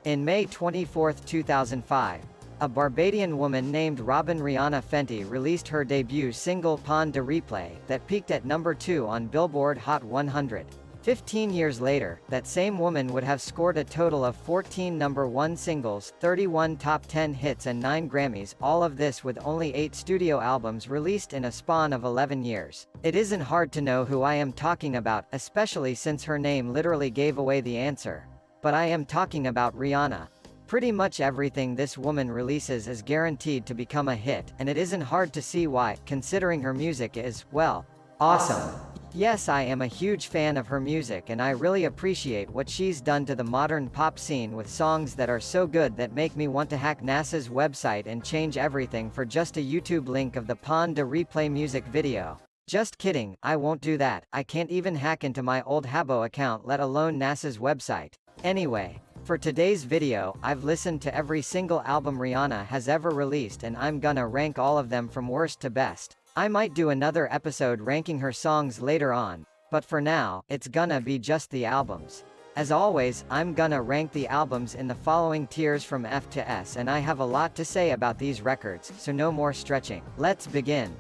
In May 24, 2005, a Barbadian woman named Robyn Rihanna Fenty released her debut single 𝕵 𝕸𝖆𝖗𝖗 that peaked at number 2 on Billboard Hot 100. 15 years later, that same woman would have scored a total of 14 number 1 singles, 31 top 10 hits and 9 Grammys, all of this with only 8 studio albums released in a span of 11 years. It isn't hard to know who I am talking about, especially since her name literally gave away the answer. But I am talking about Rihanna. Pretty much everything this woman releases is guaranteed to become a hit, and it isn't hard to see why, considering her music is, well, awesome. Yes, I am a huge fan of her music and I really appreciate what she's done to the modern pop scene with songs that are so good that make me want to hack NASA's website and change everything for just a YouTube link of the 𝕵 𝕸𝖆𝖗𝖗 music video. Just kidding, I won't do that. I can't even hack into my old Habbo account, let alone NASA's website. Anyway, for today's video, I've listened to every single album Rihanna has ever released and I'm gonna rank all of them from worst to best. I might do another episode ranking her songs later on, but for now, it's gonna be just the albums. As always, I'm gonna rank the albums in the following tiers from F to S, and I have a lot to say about these records, so no more stretching. Let's begin.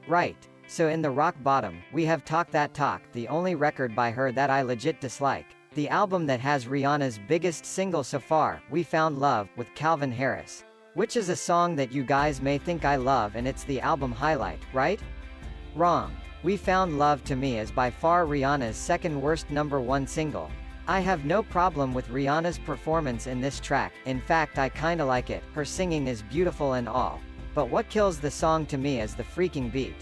Right. So in the rock bottom, we have Talk That Talk, the only record by her that I legit dislike. The album that has Rihanna's biggest single so far, We Found Love, with Calvin Harris. Which is a song that you guys may think I love and it's the album highlight, right? Wrong. We Found Love to me is by far Rihanna's second worst number 1 single. I have no problem with Rihanna's performance in this track, in fact I kinda like it, her singing is beautiful and all. But what kills the song to me is the freaking beat.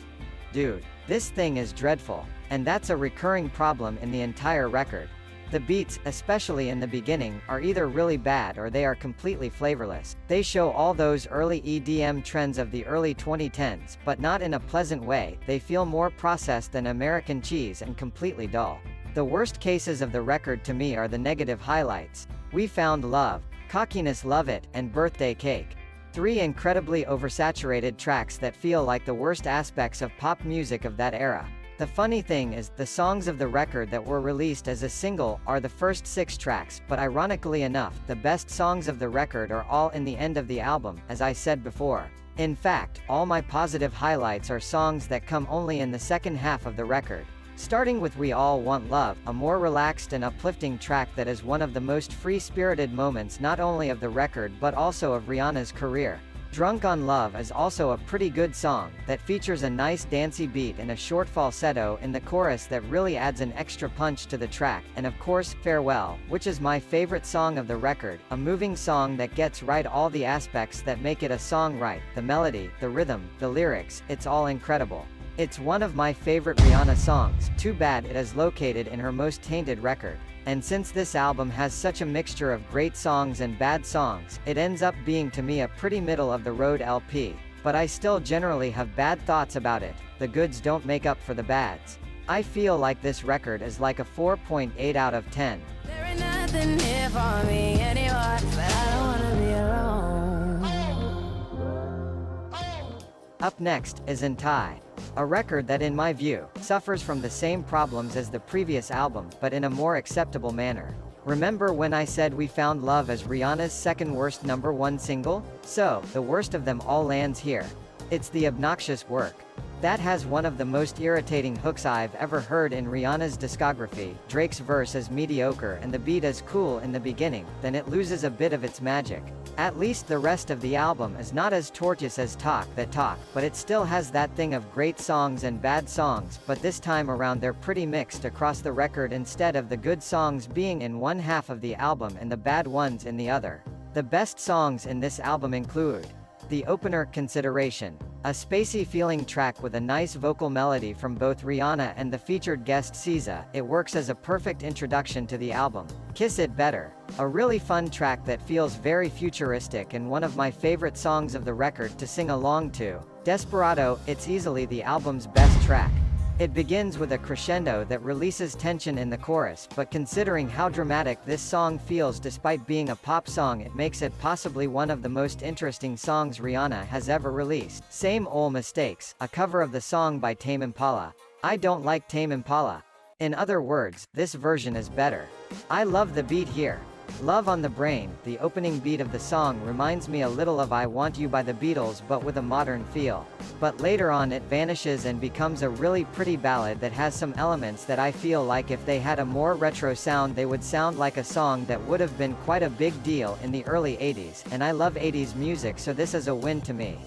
Dude, this thing is dreadful. And that's a recurring problem in the entire record. The beats, especially in the beginning, are either really bad or they are completely flavorless. They show all those early EDM trends of the early 2010s, but not in a pleasant way. They feel more processed than American cheese and completely dull. The worst cases of the record to me are the negative highlights. We Found Love, Cockiness Love It, and Birthday Cake. 3 incredibly oversaturated tracks that feel like the worst aspects of pop music of that era. The funny thing is, the songs of the record that were released as a single are the first 6 tracks, but ironically enough, the best songs of the record are all in the end of the album, as I said before. In fact, all my positive highlights are songs that come only in the second half of the record. Starting with We All Want Love, a more relaxed and uplifting track that is one of the most free-spirited moments not only of the record but also of Rihanna's career. Drunk on Love is also a pretty good song, that features a nice dancey beat and a short falsetto in the chorus that really adds an extra punch to the track, and of course, Farewell, which is my favorite song of the record, a moving song that gets right all the aspects that make it a song right, the melody, the rhythm, the lyrics, it's all incredible. It's one of my favorite Rihanna songs, too bad it is located in her most tainted record. And since this album has such a mixture of great songs and bad songs, it ends up being to me a pretty middle-of-the-road LP. But I still generally have bad thoughts about it. The goods don't make up for the bads. I feel like this record is like a 4.8 out of 10. There ain't nothing here for me anymore, but I don't wanna be alone. Up next is 𝕬𝖕. A record that in my view, suffers from the same problems as the previous album, but in a more acceptable manner. Remember when I said We Found Love as Rihanna's second worst number 1 single? So, the worst of them all lands here. It's the obnoxious Work. That has one of the most irritating hooks I've ever heard in Rihanna's discography. Drake's verse is mediocre and the beat is cool in the beginning, then it loses a bit of its magic. At least the rest of the album is not as tortuous as Talk That Talk, but it still has that thing of great songs and bad songs, but this time around they're pretty mixed across the record instead of the good songs being in one half of the album and the bad ones in the other. The best songs in this album include the opener, Consideration, a spacey feeling track with a nice vocal melody from both Rihanna and the featured guest SZA. It works as a perfect introduction to the album. Kiss It Better, a really fun track that feels very futuristic and one of my favorite songs of the record to sing along to. Desperado, it's easily the album's best track. It begins with a crescendo that releases tension in the chorus, but considering how dramatic this song feels despite being a pop song, it makes it possibly one of the most interesting songs Rihanna has ever released. Same Ol' Mistakes, a cover of the song by Tame Impala. I don't like Tame Impala. In other words, this version is better. I love the beat here. Love on the Brain, the opening beat of the song reminds me a little of I Want You by the Beatles but with a modern feel. But later on it vanishes and becomes a really pretty ballad that has some elements that I feel like if they had a more retro sound they would sound like a song that would have been quite a big deal in the early 80s, and I love 80s music, so this is a win to me.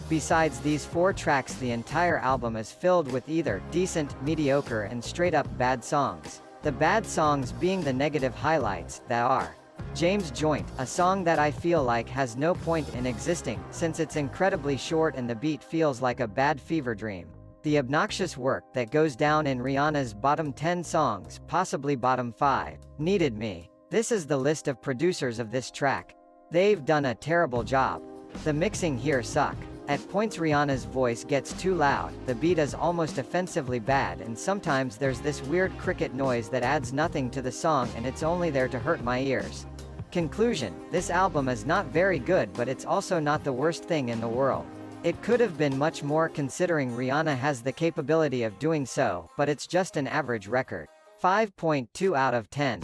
Besides these 4 tracks, the entire album is filled with either decent, mediocre and straight up bad songs. The bad songs being the negative highlights, that are James Joint, a song that I feel like has no point in existing, since it's incredibly short and the beat feels like a bad fever dream. The obnoxious work that goes down in Rihanna's bottom 10 songs, possibly bottom 5. Needed Me. This is the list of producers of this track. They've done a terrible job. The mixing here suck. At points Rihanna's voice gets too loud, the beat is almost offensively bad, and sometimes there's this weird cricket noise that adds nothing to the song and it's only there to hurt my ears. Conclusion: this album is not very good, but it's also not the worst thing in the world. It could have been much more considering Rihanna has the capability of doing so, but it's just an average record. 5.2 out of 10.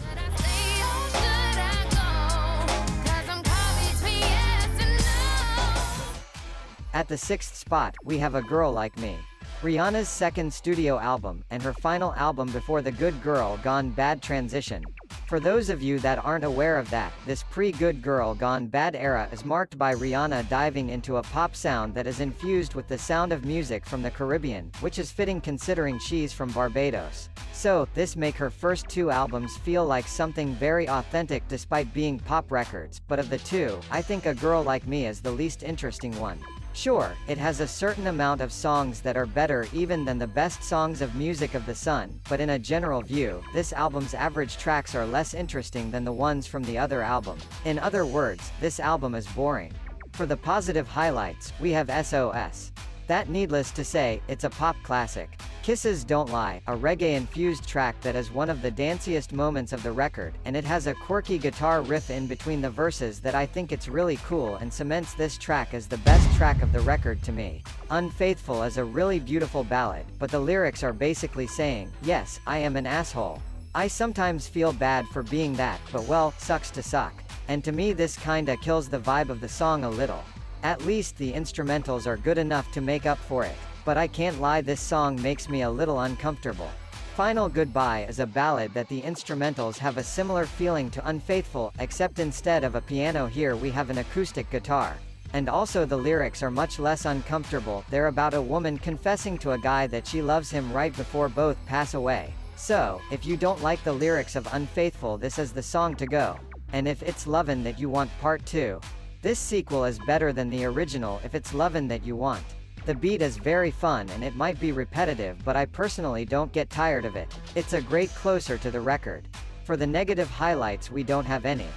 At the 6th spot, we have A Girl Like Me. Rihanna's second studio album, and her final album before the Good Girl Gone Bad transition. For those of you that aren't aware of that, this pre-Good Girl Gone Bad era is marked by Rihanna diving into a pop sound that is infused with the sound of music from the Caribbean, which is fitting considering she's from Barbados. So, this make her first 2 albums feel like something very authentic despite being pop records, but of the 2, I think A Girl Like Me is the least interesting one. Sure, it has a certain amount of songs that are better even than the best songs of Music of the Sun, but in a general view, this album's average tracks are less interesting than the ones from the other album. In other words, this album is boring. For the positive highlights, we have SOS. That, needless to say, it's a pop classic. Kisses Don't Lie, a reggae-infused track that is one of the danciest moments of the record, and it has a quirky guitar riff in between the verses that I think it's really cool and cements this track as the best track of the record to me. Unfaithful is a really beautiful ballad, but the lyrics are basically saying, yes, I am an asshole. I sometimes feel bad for being that, but well, sucks to suck. And to me this kinda kills the vibe of the song a little. At least the instrumentals are good enough to make up for it. But I can't lie, this song makes me a little uncomfortable. Final Goodbye is a ballad that the instrumentals have a similar feeling to Unfaithful, except instead of a piano here we have an acoustic guitar. And also the lyrics are much less uncomfortable, they're about a woman confessing to a guy that she loves him right before both pass away. So, if you don't like the lyrics of Unfaithful, this is the song to go. And if it's Lovin' That You Want Part 2. This sequel is better than the original if it's Lovin' That You Want. The beat is very fun and it might be repetitive, but I personally don't get tired of it. It's a great closer to the record. For the negative highlights we don't have any.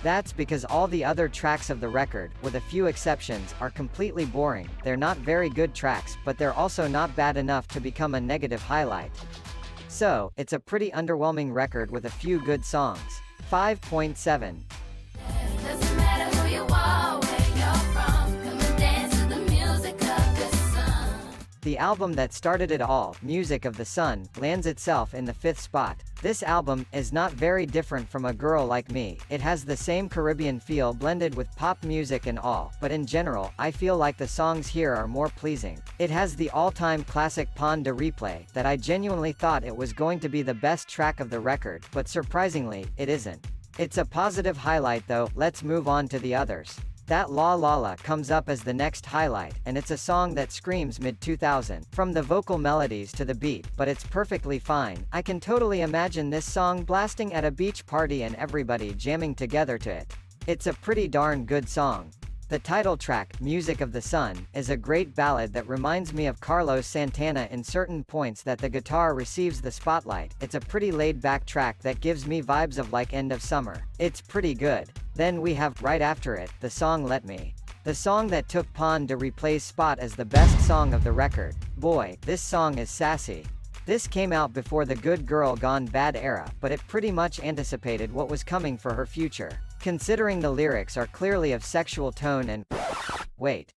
That's because all the other tracks of the record, with a few exceptions, are completely boring. They're not very good tracks, but they're also not bad enough to become a negative highlight. So, it's a pretty underwhelming record with a few good songs. 5.7. Doesn't matter who you are, where you're from, come and dance to the music of the sun. The album that started it all, Music of the Sun, lands itself in the 5th spot. This album is not very different from A Girl Like Me. It has the same Caribbean feel blended with pop music and all, but in general, I feel like the songs here are more pleasing. It has the all-time classic Pon de Replay, that I genuinely thought it was going to be the best track of the record, but surprisingly, it isn't. It's a positive highlight though. Let's move on to the others. That La La La comes up as the next highlight, and it's a song that screams mid-2000, from the vocal melodies to the beat, but it's perfectly fine. I can totally imagine this song blasting at a beach party and everybody jamming together to it. It's a pretty darn good song. The title track, Music of the Sun, is a great ballad that reminds me of Carlos Santana in certain points that the guitar receives the spotlight. It's a pretty laid-back track that gives me vibes of like End of Summer. It's pretty good. Then we have, right after it, the song Let Me. The song that took Pon de Replay's spot as the best song of the record. Boy, this song is sassy. This came out before the Good Girl Gone Bad era, but it pretty much anticipated what was coming for her future, considering the lyrics are clearly of sexual tone and wait.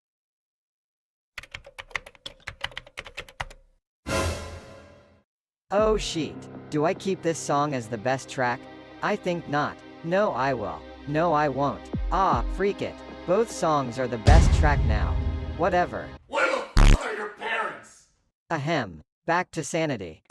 Oh sheet. Do I keep this song as the best track? I think not. No I will. No I won't. Ah, freak it. Both songs are the best track now. Whatever. Where the f are your parents? Ahem. Back to sanity.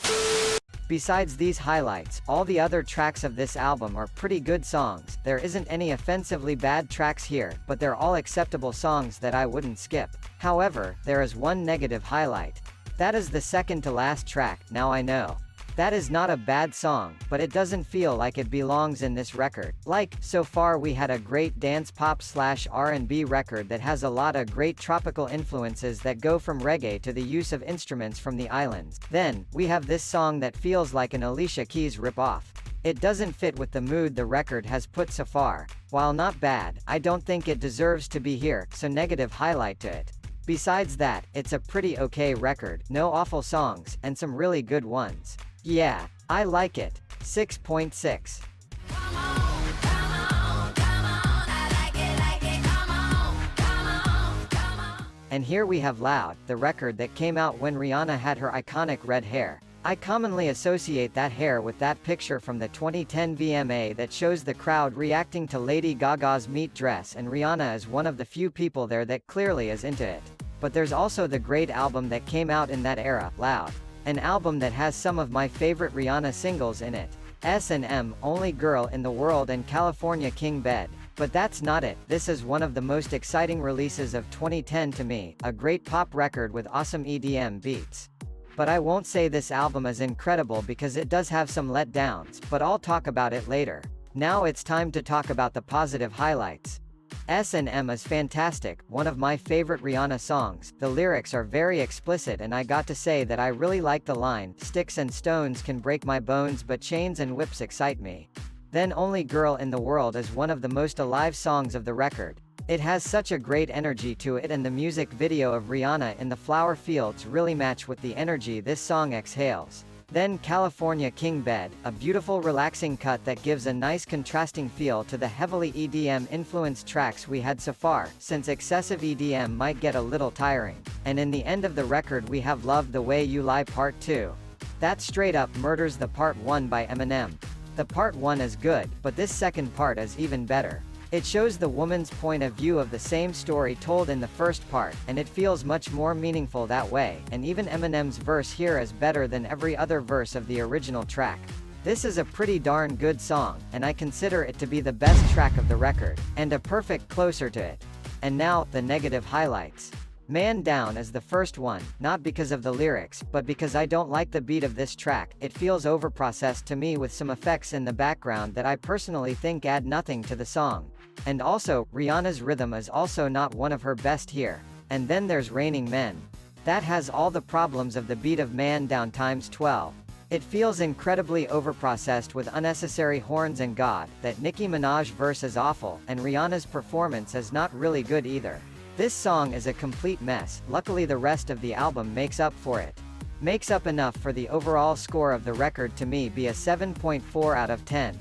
Besides these highlights, all the other tracks of this album are pretty good songs. There isn't any offensively bad tracks here, but they're all acceptable songs that I wouldn't skip. However, there is one negative highlight. That is the second to last track, Now I Know. That is not a bad song, but it doesn't feel like it belongs in this record. Like, so far we had a great dance pop / R&B record that has a lot of great tropical influences that go from reggae to the use of instruments from the islands. Then, we have this song that feels like an Alicia Keys rip-off. It doesn't fit with the mood the record has put so far. While not bad, I don't think it deserves to be here, so negative highlight to it. Besides that, it's a pretty okay record, no awful songs, and some really good ones. Yeah, I like it. 6.6. Come on, come on, come on. I like it, come on, come on, come on. And here we have Loud, the record that came out when Rihanna had her iconic red hair. I commonly associate that hair with that picture from the 2010 VMA that shows the crowd reacting to Lady Gaga's meat dress, and Rihanna is one of the few people there that clearly is into it. But there's also the great album that came out in that era, Loud. An album that has some of my favorite Rihanna singles in it. S&M, Only Girl in the World and California King Bed. But that's not it, this is one of the most exciting releases of 2010 to me, a great pop record with awesome EDM beats. But I won't say this album is incredible because it does have some letdowns, but I'll talk about it later. Now it's time to talk about the positive highlights. S&M is fantastic, one of my favorite Rihanna songs. The lyrics are very explicit and I got to say that I really like the line, "Sticks and stones can break my bones but chains and whips excite me." Then Only Girl in the World is one of the most alive songs of the record. It has such a great energy to it, and the music video of Rihanna in the flower fields really match with the energy this song exhales. Then California King Bed, a beautiful relaxing cut that gives a nice contrasting feel to the heavily EDM-influenced tracks we had so far, since excessive EDM might get a little tiring. And in the end of the record we have Love the Way You Lie Part 2. That straight up murders the Part 1 by Eminem. The Part 1 is good, but this second part is even better. It shows the woman's point of view of the same story told in the first part, and it feels much more meaningful that way, and even Eminem's verse here is better than every other verse of the original track. This is a pretty darn good song, and I consider it to be the best track of the record, and a perfect closer to it. And now, the negative highlights. Man Down is the first one, not because of the lyrics, but because I don't like the beat of this track. It feels overprocessed to me with some effects in the background that I personally think add nothing to the song. And also, Rihanna's rhythm is also not one of her best here. And then there's Raining Men. That has all the problems of the beat of Man Down times 12. It feels incredibly overprocessed with unnecessary horns and God, that Nicki Minaj verse is awful, and Rihanna's performance is not really good either. This song is a complete mess. Luckily the rest of the album makes up for it. Makes up enough for the overall score of the record to me be a 7.4 out of 10.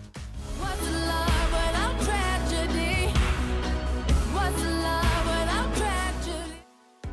What's love without tragedy? What's love without tragedy?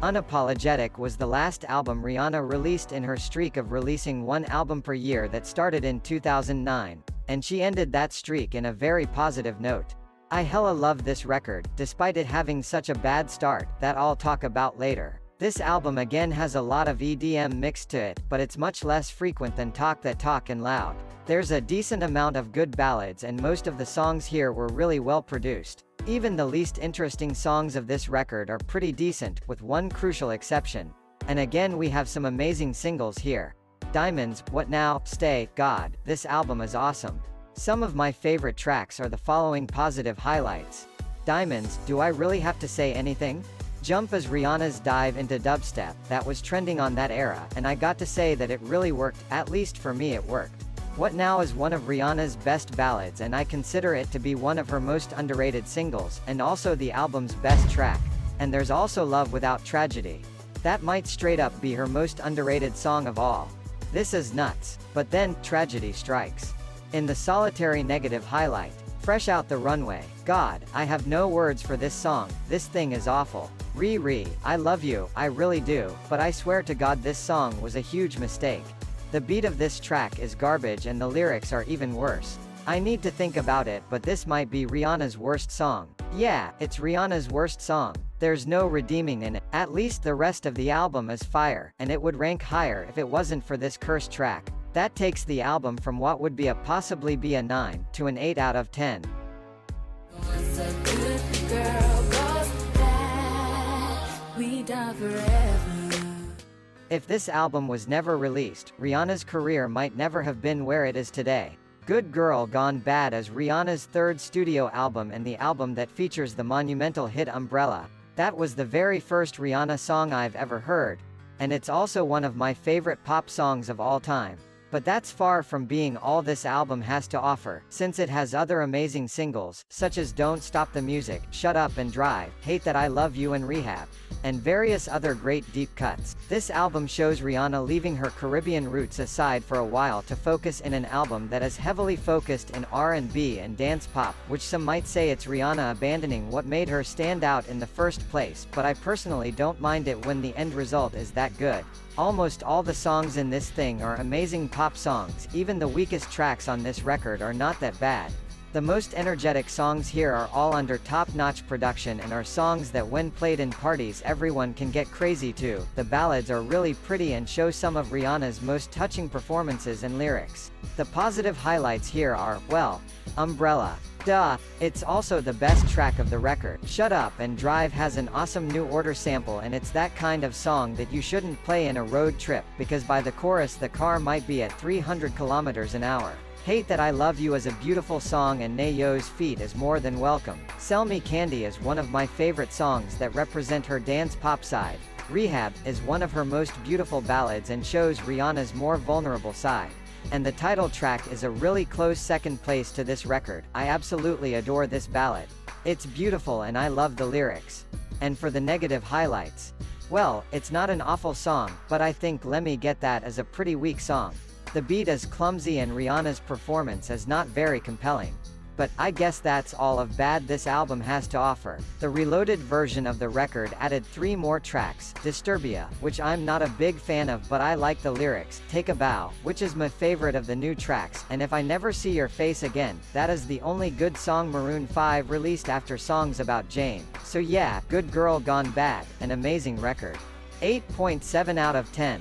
Unapologetic was the last album Rihanna released in her streak of releasing one album per year that started in 2009, and she ended that streak in a very positive note. I hella love this record, despite it having such a bad start, that I'll talk about later. This album again has a lot of EDM mixed to it, but it's much less frequent than Talk That Talk and Loud. There's a decent amount of good ballads and most of the songs here were really well produced. Even the least interesting songs of this record are pretty decent, with one crucial exception. And again we have some amazing singles here. Diamonds, What Now, Stay, God, this album is awesome. Some of my favorite tracks are the following positive highlights. Diamonds, Do I Really Have to Say Anything? Jump is Rihanna's dive into dubstep, that was trending on that era, and I got to say that it really worked, at least for me it worked. What Now is one of Rihanna's best ballads and I consider it to be one of her most underrated singles, and also the album's best track. And there's also Love Without Tragedy. That might straight up be her most underrated song of all. This is nuts. But then, tragedy strikes. In the solitary negative highlight, Phresh out the runway. God, I have no words for this song, this thing is awful. I love you, I really do, but I swear to God this song was a huge mistake. The beat of this track is garbage and the lyrics are even worse. I need to think about it, but this might be Rihanna's worst song. Yeah, it's Rihanna's worst song. There's no redeeming in it. At least the rest of the album is fire, and it would rank higher if it wasn't for this cursed track. That takes the album from what would be possibly be a 9 to an 8 out of 10. Once a good girl goes bad, we die forever. If this album was never released, Rihanna's career might never have been where it is today. Good Girl Gone Bad is Rihanna's third studio album and the album that features the monumental hit Umbrella. That was the very first Rihanna song I've ever heard, and it's also one of my favorite pop songs of all time. But that's far from being all this album has to offer, since it has other amazing singles, such as Don't Stop the Music, Shut Up and Drive, Hate That I Love You and Rehab, and various other great deep cuts. This album shows Rihanna leaving her Caribbean roots aside for a while to focus in an album that is heavily focused in R&B and dance pop, which some might say it's Rihanna abandoning what made her stand out in the first place, but I personally don't mind it when the end result is that good. Almost all the songs in this thing are amazing pop songs, even the weakest tracks on this record are not that bad. The most energetic songs here are all under top-notch production and are songs that when played in parties everyone can get crazy to. The ballads are really pretty and show some of Rihanna's most touching performances and lyrics. The positive highlights here are, well, Umbrella. Duh, it's also the best track of the record. Shut Up and Drive has an awesome New Order sample and it's that kind of song that you shouldn't play in a road trip, because by the chorus the car might be at 300 kilometers an hour. Hate That I Love You is a beautiful song and 𝕍𝖗's feat is more than welcome. Sell Me Candy is one of my favorite songs that represent her dance pop side. Rehab is one of her most beautiful ballads and shows Rihanna's more vulnerable side. And the title track is a really close second place to this record. I absolutely adore this ballad. It's beautiful and I love the lyrics. And for the negative highlights, well, it's not an awful song, but I think Let Me Get That is a pretty weak song. The beat is clumsy and Rihanna's performance is not very compelling. But I guess that's all of bad this album has to offer. The reloaded version of the record added 3 more tracks, Disturbia, which I'm not a big fan of but I like the lyrics, Take a Bow, which is my favorite of the new tracks, and If I Never See Your Face Again, that is the only good song Maroon 5 released after songs about Jane. So yeah, Good Girl Gone Bad, an amazing record. 8.7 out of 10.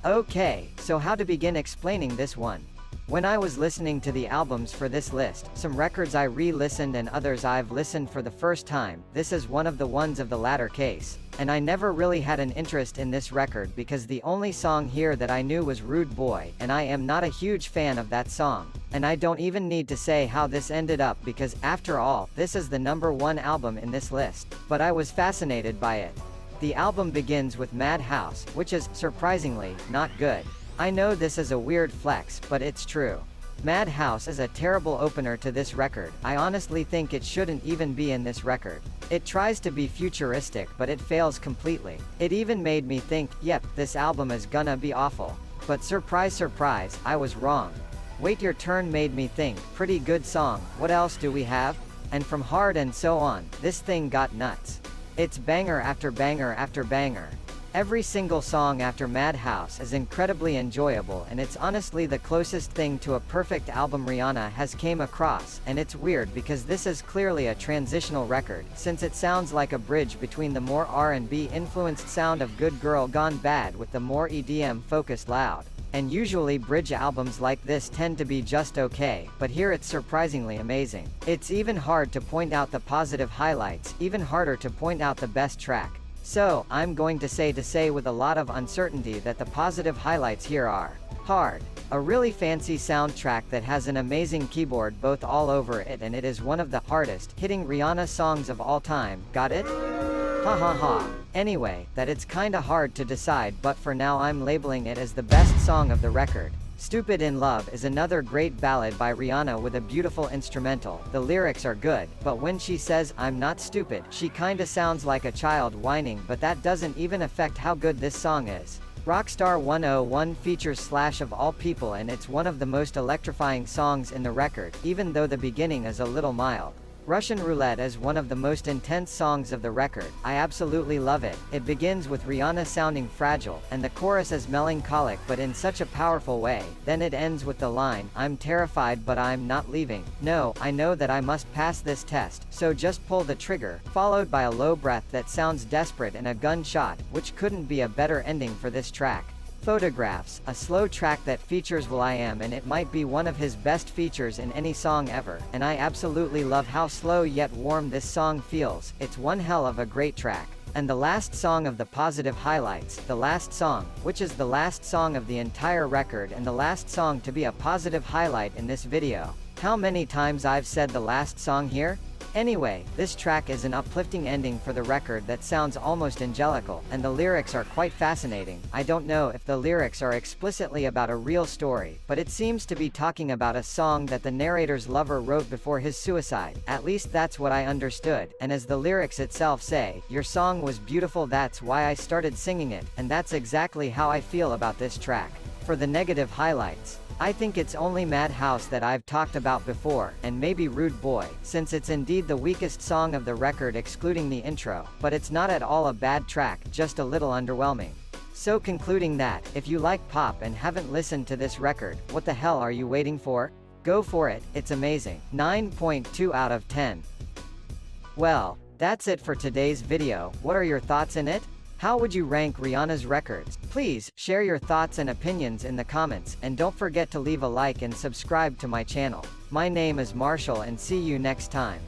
Okay, so how to begin explaining this one? When I was listening to the albums for this list, some records I re-listened and others I've listened for the first time, this is one of the ones of the latter case. And I never really had an interest in this record because the only song here that I knew was Rude Boy, and I am not a huge fan of that song. And I don't even need to say how this ended up because, after all, this is the #1 album in this list. But I was fascinated by it. The album begins with Madhouse, which is, surprisingly, not good. I know this is a weird flex, but it's true. Madhouse is a terrible opener to this record. I honestly think it shouldn't even be in this record. It tries to be futuristic but it fails completely. It even made me think, yep, this album is gonna be awful. But surprise surprise, I was wrong. Wait Your Turn made me think, pretty good song, what else do we have? And from Hard and So On, this thing got nuts. It's banger after banger after banger. Every single song after Madhouse is incredibly enjoyable and it's honestly the closest thing to a perfect album Rihanna has came across, and it's weird because this is clearly a transitional record, since it sounds like a bridge between the more R&B influenced sound of Good Girl Gone Bad with the more EDM focused Loud. And usually bridge albums like this tend to be just okay, but here it's surprisingly amazing. It's even hard to point out the positive highlights, even harder to point out the best track. So, I'm going to say with a lot of uncertainty that the positive highlights here are Hard, a really fancy soundtrack that has an amazing keyboard both all over it, and it is one of the hardest hitting Rihanna songs of all time. Got it? Ha ha ha. Anyway, that it's kinda hard to decide, but for now I'm labeling it as the best song of the record. Stupid in Love is another great ballad by Rihanna with a beautiful instrumental. The lyrics are good, but when she says, "I'm not stupid," she kinda sounds like a child whining, but that doesn't even affect how good this song is. ROCKSTAR 101 features Slash of all people, and it's one of the most electrifying songs in the record, even though the beginning is a little mild. Russian Roulette is one of the most intense songs of the record. I absolutely love it. It begins with Rihanna sounding fragile, and the chorus is melancholic but in such a powerful way. Then it ends with the line, "I'm terrified but I'm not leaving. No, I know that I must pass this test, so just pull the trigger," followed by a low breath that sounds desperate and a gunshot, which couldn't be a better ending for this track. Photographs, a slow track that features will.i.am, and it might be one of his best features in any song ever, and I absolutely love how slow yet warm this song feels. It's one hell of a great track. And the last song of the positive highlights, the last song, which is the last song of the entire record and the last song to be a positive highlight in this video. How many times I've said the last song here? Anyway, this track is an uplifting ending for the record that sounds almost angelical, and the lyrics are quite fascinating. I don't know if the lyrics are explicitly about a real story, but it seems to be talking about a song that the narrator's lover wrote before his suicide. At least that's what I understood, and as the lyrics itself say, "Your song was beautiful, that's why I started singing it," and that's exactly how I feel about this track. For the negative highlights, I think it's only Madhouse that I've talked about before, and maybe Rude Boy, since it's indeed the weakest song of the record excluding the intro, but it's not at all a bad track, just a little underwhelming. So concluding that, if you like pop and haven't listened to this record, what the hell are you waiting for? Go for it, it's amazing. 9.2 out of 10. Well, that's it for today's video. What are your thoughts in it? How would you rank Rihanna's records? Please, share your thoughts and opinions in the comments, and don't forget to leave a like and subscribe to my channel. My name is Marshall, and see you next time.